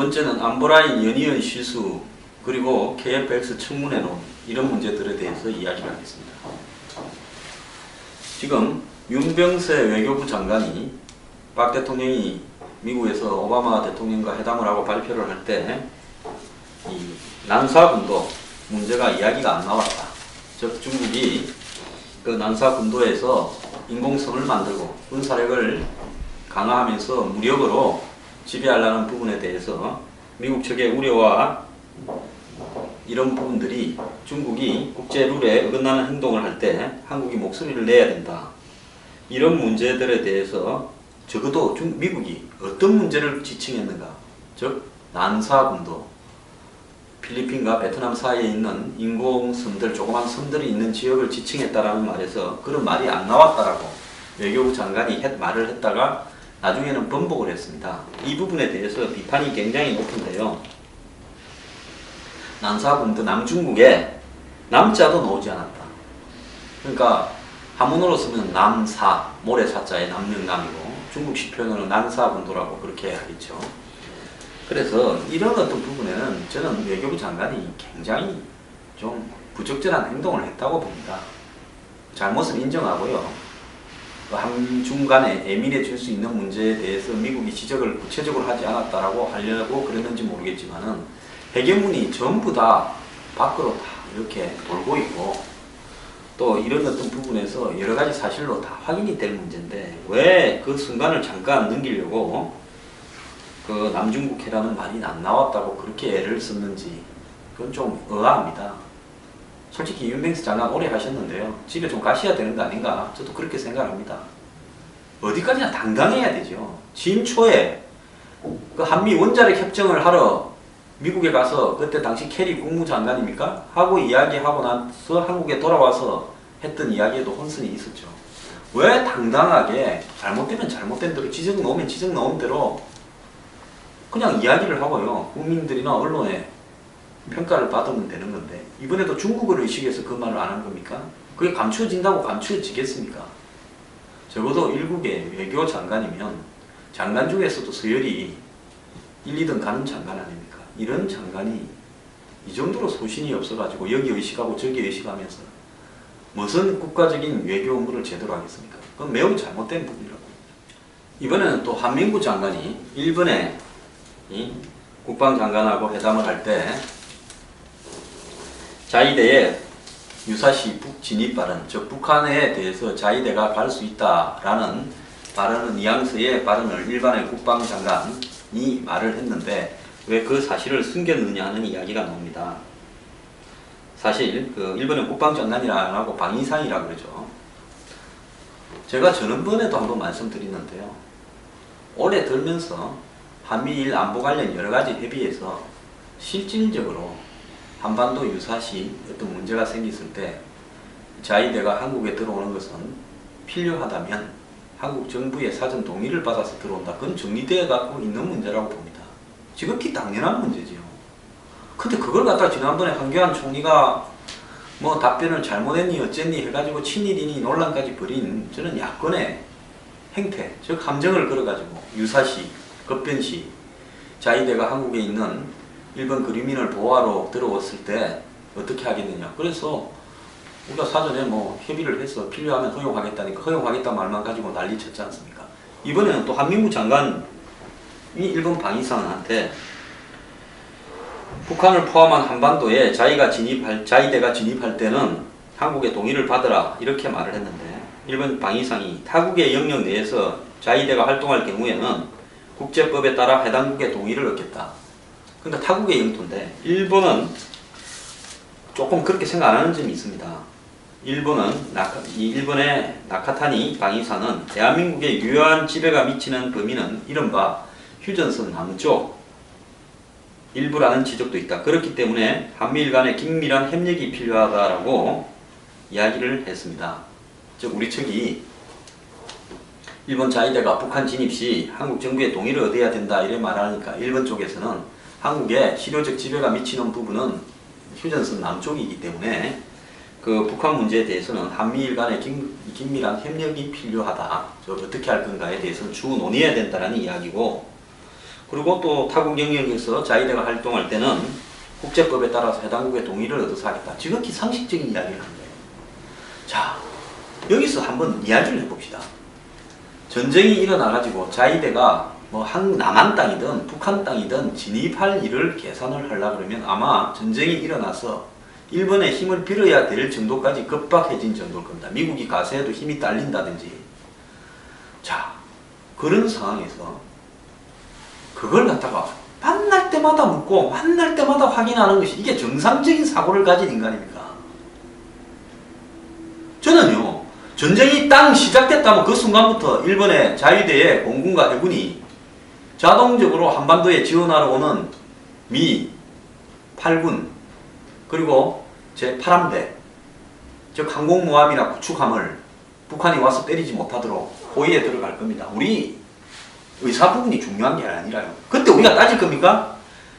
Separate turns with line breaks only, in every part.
번째는 안보라인 연이은 시수 그리고 KFX 청문회론 이런 문제들에 대해서 이야기를 하겠습니다. 지금 윤병세 외교부 장관이 박 대통령이 미국에서 오바마 대통령과 회담을 하고 발표를 할 때 이 난사군도 문제가 이야기가 안 나왔다. 즉 중국이 그 난사군도에서 인공섬을 만들고 군사력을 강화하면서 무력으로 지배하려는 부분에 대해서 미국 측의 우려와 이런 부분들이 중국이 국제룰에 어긋나는 행동을 할 때 한국이 목소리를 내야 된다. 이런 문제들에 대해서 적어도 미국이 어떤 문제를 지칭했는가. 즉 난사군도, 필리핀과 베트남 사이에 있는 인공섬들, 조그만 섬들이 있는 지역을 지칭했다라는 말에서 그런 말이 안 나왔다라고 외교부 장관이 말을 했다가 나중에는 번복을 했습니다. 이 부분에 대해서 비판이 굉장히 높은데요. 난사군도 남중국에 남자도 나오지 않았다. 그러니까 한문으로 쓰면 남사, 모래사자에 남능남이고 중국식 표현으로 난사군도라고 그렇게 하겠죠. 그래서 이런 어떤 부분에는 저는 외교부 장관이 굉장히 좀 부적절한 행동을 했다고 봅니다. 잘못을 인정하고요. 한중 간에 예민해질 수 있는 문제에 대해서 미국이 지적을 구체적으로 하지 않았다라고 하려고 그랬는지 모르겠지만은 해결문이 전부 다 밖으로 다 이렇게 돌고 있고 또 이런 어떤 부분에서 여러 가지 사실로 다 확인이 될 문제인데 왜 그 순간을 잠깐 넘기려고 그 남중국 해라는 말이 안 나왔다고 그렇게 애를 썼는지 그건 좀 의아합니다. 솔직히 윤병세 장관 오래 하셨는데요. 집에 좀 가셔야 되는 거 아닌가? 저도 그렇게 생각합니다. 어디까지나 당당해야 되죠. 지임 초에 그 한미 원자력 협정을 하러 미국에 가서 그때 당시 캐리 국무장관입니까? 하고 이야기하고 나서 한국에 돌아와서 했던 이야기에도 혼선이 있었죠. 왜 당당하게 잘못되면 잘못된 대로 지적 나오면 지적 나온 대로 그냥 이야기를 하고요. 국민들이나 언론에 평가를 받으면 되는 건데 이번에도 중국을 의식해서 그 말을 안 한 겁니까? 그게 감추어진다고 감추어지겠습니까? 적어도 일국의 외교 장관이면 장관 중에서도 서열이 1, 2등 가는 장관 아닙니까? 이런 장관이 이 정도로 소신이 없어가지고 여기 의식하고 저기 의식하면서 무슨 국가적인 외교 업무를 제대로 하겠습니까? 그건 매우 잘못된 부분이라고. 이번에는 또 한민구 장관이 일본에 이 국방장관하고 회담을 할 때 자위대의 유사시 북진입 발언, 즉 북한에 대해서 자위대가 갈 수 있다라는 발언은 뉘앙스의 발언을 일반의 국방장관이 말을 했는데 왜 그 사실을 숨겼느냐 하는 이야기가 나옵니다. 사실 그 일본의 국방장관이라 안 하고 방위상이라 그러죠. 제가 지난번에도 한번 말씀드렸는데요. 올해 들면서 한미일 안보 관련 여러 가지 협의에서 실질적으로 한반도 유사시 어떤 문제가 생겼을 때 자위대가 한국에 들어오는 것은 필요하다면 한국 정부의 사전 동의를 받아서 들어온다. 그건 정리되어 갖고 있는 문제라고 봅니다. 지극히 당연한 문제지요. 근데 그걸 갖다 지난번에 한교안 총리가 뭐 답변을 잘못했니 어쨌니 해가지고 친일이니 논란까지 벌인 저는 야권의 행태, 즉 함정을 걸어가지고 유사시, 급변시 자위대가 한국에 있는 일본 그리민을 보호하러 들어왔을 때 어떻게 하겠느냐. 그래서 우리가 사전에 뭐 협의를 해서 필요하면 허용하겠다니까 허용하겠다 말만 가지고 난리 쳤지 않습니까? 이번에는 또 한민구 장관이 일본 방위상한테 북한을 포함한 한반도에 자위대가 진입할 때는 한국의 동의를 받으라 이렇게 말을 했는데 일본 방위상이 타국의 영역 내에서 자위대가 활동할 경우에는 국제법에 따라 해당국의 동의를 얻겠다. 그러니까 타국의 영토인데 일본은 조금 그렇게 생각 안 하는 점이 있습니다. 일본의 나카타니 방위사는 대한민국에 유효한 지배가 미치는 범위는 이른바 휴전선 남쪽 일부라는 지적도 있다. 그렇기 때문에 한미일 간의 긴밀한 협력이 필요하다라고 이야기를 했습니다. 즉 우리 측이 일본 자위대가 북한 진입 시 한국 정부의 동의를 얻어야 된다 이래 말하니까 일본 쪽에서는 한국에 실효적 지배가 미치는 부분은 휴전선 남쪽이기 때문에 그 북한 문제에 대해서는 한미일 간의 긴밀한 협력이 필요하다. 저 어떻게 할 건가에 대해서는 추후 논의해야 된다는 이야기고 그리고 또 타국 영역에서 자위대가 활동할 때는 국제법에 따라서 해당국의 동의를 얻어서 하겠다. 지극히 상식적인 이야기를 하는 거예요. 자, 여기서 한번 이야기를 해봅시다. 전쟁이 일어나가지고 자위대가 뭐 남한 땅이든 북한 땅이든 진입할 일을 계산을 하려고 그러면 아마 전쟁이 일어나서 일본의 힘을 빌어야 될 정도까지 급박해진 정도일 겁니다. 미국이 가세해도 힘이 딸린다든지. 자, 그런 상황에서 그걸 갖다가 만날 때마다 묻고 만날 때마다 확인하는 것이 이게 정상적인 사고를 가진 인간입니까? 저는요, 전쟁이 딱 시작됐다면 그 순간부터 일본의 자위대의 공군과 해군이 자동적으로 한반도에 지원하러 오는 미, 8군, 그리고 제8함대, 즉 항공모함이나 구축함을 북한이 와서 때리지 못하도록 호위에 들어갈 겁니다. 우리 의사 부분이 중요한 게 아니라요. 그때 우리가 따질 겁니까?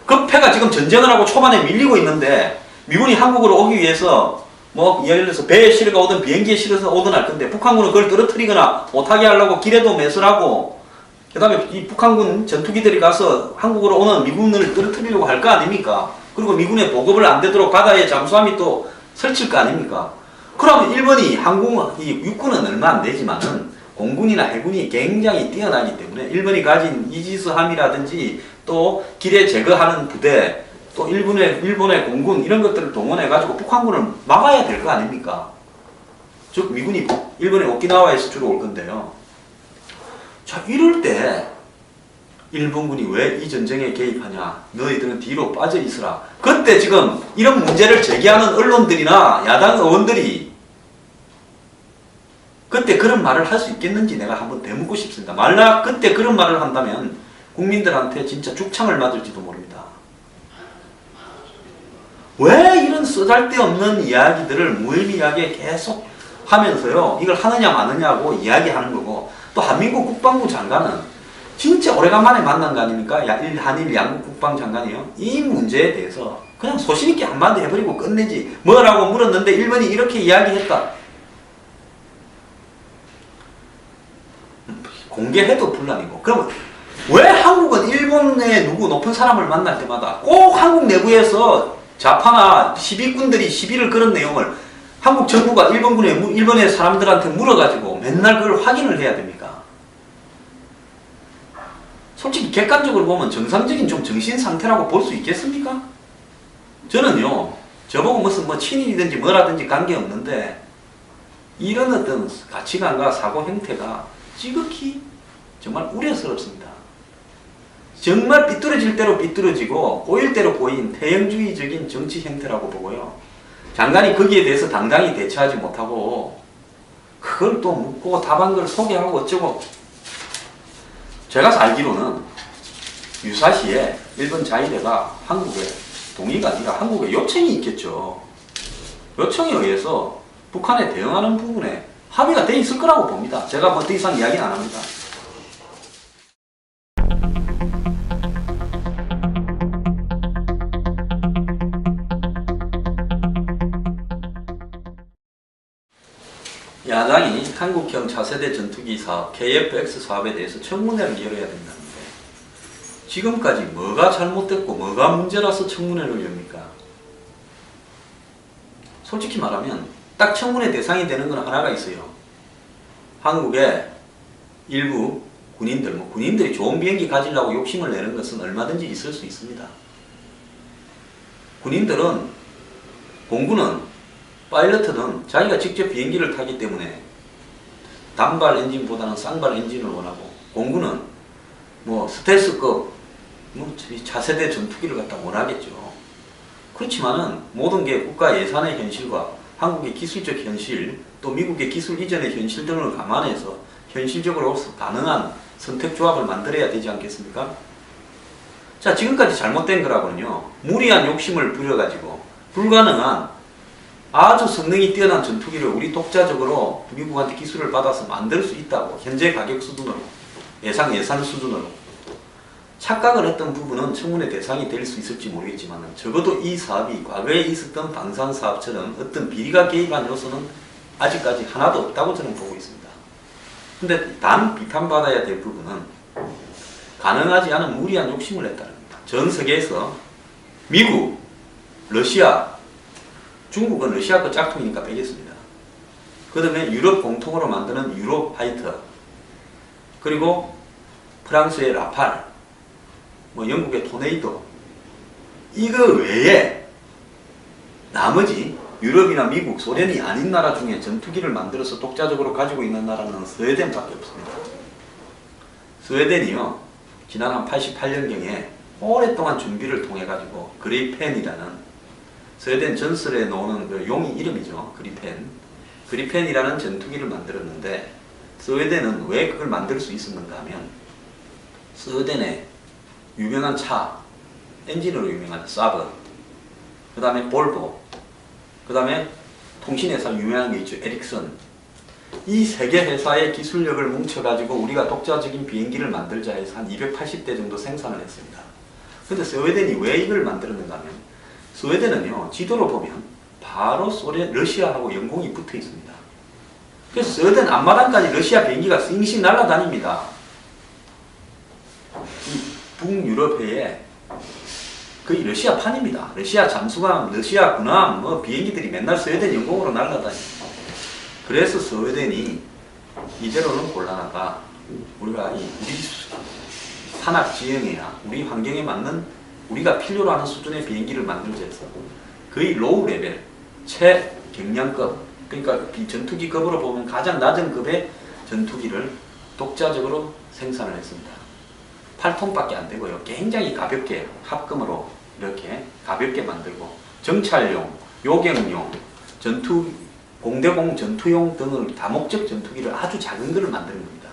그 패가 지금 전쟁을 하고 초반에 밀리고 있는데 미군이 한국으로 오기 위해서 뭐 예를 들어서 배에 실어가 오든 비행기에 실어서 오든 할 건데 북한군은 그걸 떨어뜨리거나 못하게 하려고 길에도 매설하고 그 다음에 이 북한군 전투기들이 가서 한국으로 오는 미군을 떨어뜨리려고 할 거 아닙니까? 그리고 미군의 보급을 안 되도록 바다에 잠수함이 또 설칠 거 아닙니까? 그러면 일본이 이 육군은 얼마 안 되지만은 공군이나 해군이 굉장히 뛰어나기 때문에 일본이 가진 이지스함이라든지 또 길에 제거하는 부대 또 일본의 공군 이런 것들을 동원해가지고 북한군을 막아야 될 거 아닙니까? 즉 미군이 일본의 오키나와에서 주로 올 건데요. 자, 이럴 때 일본군이 왜 이 전쟁에 개입하냐? 너희들은 뒤로 빠져 있으라. 그때 지금 이런 문제를 제기하는 언론들이나 야당 의원들이 그때 그런 말을 할 수 있겠는지 내가 한번 되묻고 싶습니다. 만약 그때 그런 말을 한다면 국민들한테 진짜 죽창을 맞을지도 모릅니다. 왜 이런 쓰잘데없는 이야기들을 무의미하게 계속 하면서요, 이걸 하느냐 마느냐고 이야기하는 거고, 또 한민국 국방부 장관은 진짜 오래간만에 만난 거 아닙니까? 한일 양국 국방장관이요. 이 문제에 대해서 그냥 소신있게 한마디 해버리고 끝내지. 뭐라고 물었는데 일본이 이렇게 이야기했다. 공개해도 분란이고. 그러면 왜 한국은 일본의 누구 높은 사람을 만날 때마다 꼭 한국 내부에서 좌파나 시비꾼들이 시비를 거는 내용을 한국 정부가 일본의 사람들한테 물어가지고 맨날 그걸 확인을 해야 됩니까? 솔직히 객관적으로 보면 정상적인 좀 정신 상태라고 볼 수 있겠습니까? 저는요, 저보고 무슨 뭐 친일이든지 뭐라든지 관계없는데 이런 어떤 가치관과 사고 형태가 지극히 정말 우려스럽습니다. 정말 삐뚤어질 대로 삐뚤어지고 꼬일 대로 꼬인 태형주의적인 정치 형태라고 보고요. 장관이 거기에 대해서 당당히 대처하지 못하고 그걸 또 묻고 답한 걸 소개하고 어쩌고. 제가 알기로는 유사시에 일본 자위대가 한국에 동의가 아니라 한국에 요청이 있겠죠. 요청에 의해서 북한에 대응하는 부분에 합의가 돼 있을 거라고 봅니다. 제가 뭐 더 이상 이야기는 안 합니다. 야당이 한국형 차세대 전투기 사업 KF-X 사업에 대해서 청문회를 열어야 된다는데 지금까지 뭐가 잘못됐고 뭐가 문제라서 청문회를 엽니까? 솔직히 말하면 딱 청문회 대상이 되는 건 하나가 있어요. 한국의 일부 군인들이 좋은 비행기 가지려고 욕심을 내는 것은 얼마든지 있을 수 있습니다. 공군은 파일럿은 자기가 직접 비행기를 타기 때문에 단발 엔진보다는 쌍발 엔진을 원하고, 공군은 뭐 스텔스급 차세대 전투기를 갖다 원하겠죠. 그렇지만은 모든 게 국가 예산의 현실과 한국의 기술적 현실, 또 미국의 기술 이전의 현실 등을 감안해서 현실적으로 가능한 선택 조합을 만들어야 되지 않겠습니까? 자, 지금까지 잘못된 거라고는요, 무리한 욕심을 부려가지고 불가능한 아주 성능이 뛰어난 전투기를 우리 독자적으로 미국한테 기술을 받아서 만들 수 있다고, 현재 가격 수준으로, 예산 수준으로 착각을 했던 부분은 청문회 대상이 될 수 있을지 모르겠지만 적어도 이 사업이 과거에 있었던 방산사업처럼 어떤 비리가 개입한 요소는 아직까지 하나도 없다고 저는 보고 있습니다. 근데 단 비판받아야 될 부분은 가능하지 않은 무리한 욕심을 냈다는 겁니다. 전 세계에서 미국, 러시아, 중국은 러시아 거 짝퉁이니까 빼겠습니다. 그 다음에 유럽 공통으로 만드는 유로 파이터, 그리고 프랑스의 라팔, 뭐 영국의 토네이도, 이거 외에 나머지 유럽이나 미국, 소련이 아닌 나라 중에 전투기를 만들어서 독자적으로 가지고 있는 나라는 스웨덴밖에 없습니다. 스웨덴이요, 지난 한 88년경에 오랫동안 준비를 통해 가지고 그리펜이라는, 스웨덴 전설에 나오는 그 용이 이름이죠. 그리펜이라는 전투기를 만들었는데, 스웨덴은 왜 그걸 만들 수 있었는가 하면, 스웨덴의 유명한 차, 엔진으로 유명한 사브, 그 다음에 볼보, 그 다음에 통신회사 유명한 게 있죠. 에릭슨. 이 세 개 회사의 기술력을 뭉쳐가지고 우리가 독자적인 비행기를 만들자 해서 한 280대 정도 생산을 했습니다. 근데 스웨덴이 왜 이걸 만들었는가 하면, 스웨덴은요, 지도로 보면 바로 러시아하고 영공이 붙어 있습니다. 그래서 스웨덴 앞마당까지 러시아 비행기가 싱싱 날아다닙니다. 이 북유럽해에 거의 러시아판입니다. 러시아 잠수함, 러시아 군함, 뭐 비행기들이 맨날 스웨덴 영공으로 날아다닙니다. 그래서 스웨덴이 이대로는 곤란하다. 우리가 우리 산악 지형이나 우리 환경에 맞는 우리가 필요로 하는 수준의 비행기를 만들자 해서 거의 로우 레벨, 최경량급, 그러니까 전투기급으로 보면 가장 낮은 급의 전투기를 독자적으로 생산을 했습니다. 8톤밖에 안 되고요. 굉장히 가볍게 합금으로 이렇게 가볍게 만들고 정찰용, 요격용, 공대공 전투용 등을 다목적 전투기를 아주 작은 것을 만드는 겁니다.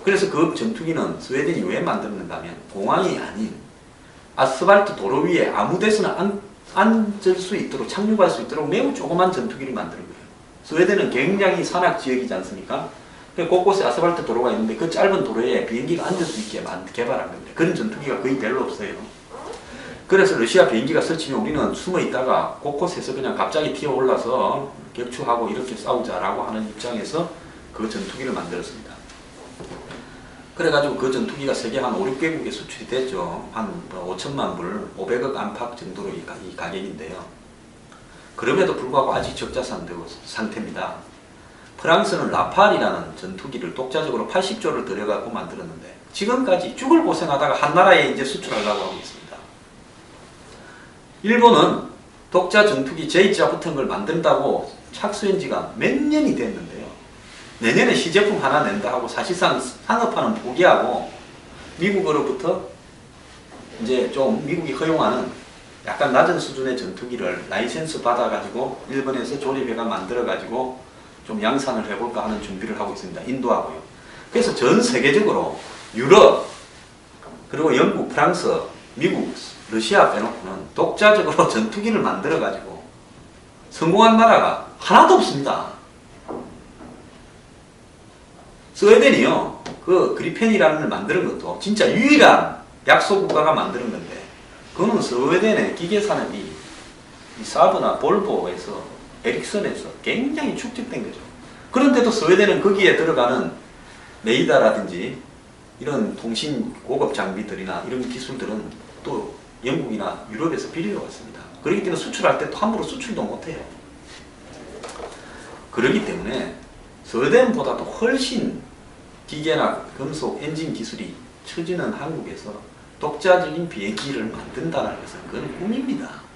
그래서 그 전투기는 스웨덴이 왜 만들었는가 하면 공항이 아닌 아스팔트 도로 위에 아무 데서나 앉을 수 있도록, 착륙할 수 있도록 매우 조그만 전투기를 만드는 거예요. 스웨덴은 굉장히 산악 지역이지 않습니까? 곳곳에 아스팔트 도로가 있는데 그 짧은 도로에 비행기가 앉을 수 있게 개발한 겁니다. 그런 전투기가 거의 별로 없어요. 그래서 러시아 비행기가 설치면 우리는 숨어 있다가 곳곳에서 그냥 갑자기 튀어 올라서 격추하고 이렇게 싸우자라고 하는 입장에서 그 전투기를 만들었습니다. 그래가지고 그 전투기가 세계 한 5, 6개국에 수출이 됐죠. 한 5천만 불, 500억 안팎 정도로 이 가격인데요. 그럼에도 불구하고 아직 적자 상태입니다. 프랑스는 라팔이라는 전투기를 독자적으로 80조를 들여갖고 만들었는데 지금까지 죽을 고생하다가 한 나라에 이제 수출하려고 하고 있습니다. 일본은 독자 전투기 J자 붙은 걸 만든다고 착수한 지가 몇 년이 됐는데요. 내년에 시제품 하나 낸다 하고 사실상 산업화는 포기하고 미국으로부터 이제 좀 미국이 허용하는 약간 낮은 수준의 전투기를 라이센스 받아가지고 일본에서 조립해가 만들어가지고 좀 양산을 해볼까 하는 준비를 하고 있습니다. 인도하고요. 그래서 전 세계적으로 유럽, 그리고 영국, 프랑스, 미국, 러시아 빼놓고는 독자적으로 전투기를 만들어가지고 성공한 나라가 하나도 없습니다. 스웨덴이요, 그 그리펜이라는 걸 만드는 것도 진짜 유일한 약소 국가가 만드는 건데, 그거는 스웨덴의 기계 산업이 이 사브나 볼보에서, 에릭슨에서 굉장히 축적된 거죠. 그런데도 스웨덴은 거기에 들어가는 레이더라든지 이런 통신 고급 장비들이나 이런 기술들은 또 영국이나 유럽에서 빌려왔습니다. 그렇기 때문에 수출할 때 또 함부로 수출도 못해요. 그렇기 때문에 스웨덴보다도 훨씬 기계나 금속, 엔진 기술이 처지는 한국에서 독자적인 비행기를 만든다는 것은 그건 꿈입니다.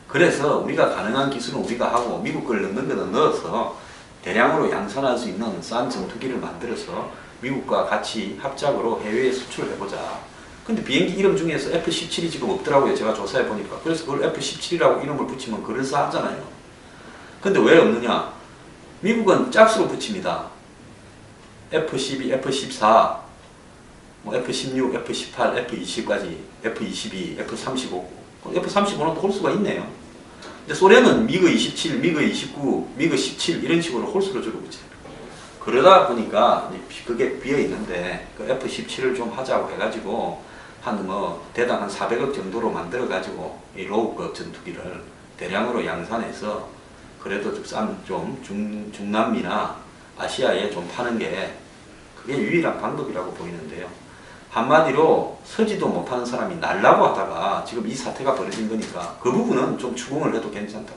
그래서 우리가 가능한 기술은 우리가 하고 미국 걸 넣는 거는 넣어서 대량으로 양산할 수 있는 싼 전투기를 만들어서 미국과 같이 합작으로 해외에 수출을 해보자. 근데 비행기 이름 중에서 F-17이 지금 없더라고요. 제가 조사해 보니까. 그래서 그걸 F-17이라고 이름을 붙이면 그럴싸하잖아요. 근데 왜 없느냐? 미국은 짝수로 붙입니다. F-12, F-14, 뭐 F-16, F-18, F-20까지, F-22, F-35. F-35는 홀수가 있네요. 근데 소련은 미그 27, 미그 29, 미그 17 이런 식으로 홀수를 주고 있죠. 그러다 보니까 그게 비어 있는데 그 F-17을 좀 하자고 해가지고 한 대당 한 400억 정도로 만들어가지고 이 로우급 전투기를 대량으로 양산해서 그래도 좀 중남미나 아시아에 좀 파는 게 그게 유일한 방법이라고 보이는데요. 한마디로 서지도 못하는 사람이 날라고 하다가 지금 이 사태가 벌어진 거니까 그 부분은 좀 추궁을 해도 괜찮다.